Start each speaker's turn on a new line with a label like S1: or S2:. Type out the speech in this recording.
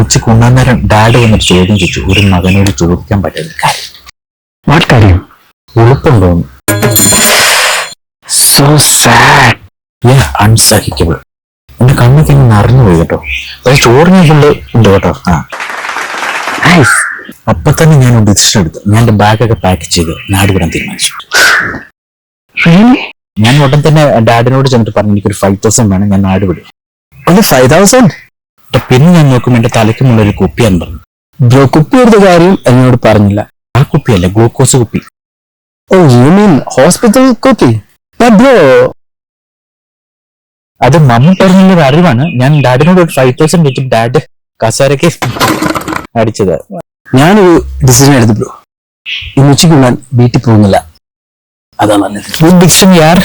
S1: ഉച്ചക്ക് ഉണ്ണാൻ നേരം ഡാഡ് വന്നിട്ട് ചോദ്യം ചോദിച്ചു, ഒരു മകനോട് ചോദിക്കാൻ പറ്റുന്ന കാര്യം.
S2: കാര്യം
S1: എളുപ്പമുണ്ടോന്ന്.
S2: So sad,
S1: അൺസഹിക്കബിൾ. എന്റെ കണ്ണൊക്കെ ഇങ്ങനെ നിറഞ്ഞു പോയി കേട്ടോ. പക്ഷെ ചോറിനെ ഫുള്ള് ഉണ്ട് കേട്ടോ. അപ്പൊ തന്നെ ഞാൻ ഡിസിഷൻ എടുത്തു. ഞാൻ എന്റെ ബാഗൊക്കെ പാക്ക് ചെയ്ത് നാട് വിടാൻ തീരുമാനിച്ചു. ഞാൻ ഉടൻ തന്നെ ഡാഡിനോട് ചെന്നിട്ട് പറഞ്ഞു, എനിക്കൊരു 5,000 വേണം, ഞാൻ നാട് വിടും.
S2: ഒന്ന് 5,000?
S1: പിന്നെ ഞാൻ നോക്കുമ്പോൾ എന്റെ തലയ്ക്ക് മുകളിൽ ഒരു കുപ്പിയാന്ന് പറഞ്ഞു.
S2: ബ്രോ, കുപ്പി എടുത്ത കാര്യം എന്നോട് പറഞ്ഞില്ല.
S1: ആ കുപ്പിയല്ല, ഗ്ലൂക്കോസ് കുപ്പി.
S2: ഓ, യു മീൻ ഹോസ്പിറ്റൽ കുപ്പി? ബ്രോ,
S1: അത് മമ്മി പറഞ്ഞൊരു അറിവാണ്. ഞാൻ ഡാഡിനോട് ഒരു 5,000 വെച്ചിട്ട് ഡാഡ് കസാരക്ക് അടിച്ചത്.
S2: ഞാനൊരു ഡിസിഷൻ എടുത്തു ബ്രോ. ഇന്ന് ഉച്ചയ്ക്ക് ഞാൻ വീട്ടിൽ പോകുന്നില്ല. അതാ നല്ലത്.
S1: ഡിസിഷൻ യാർ.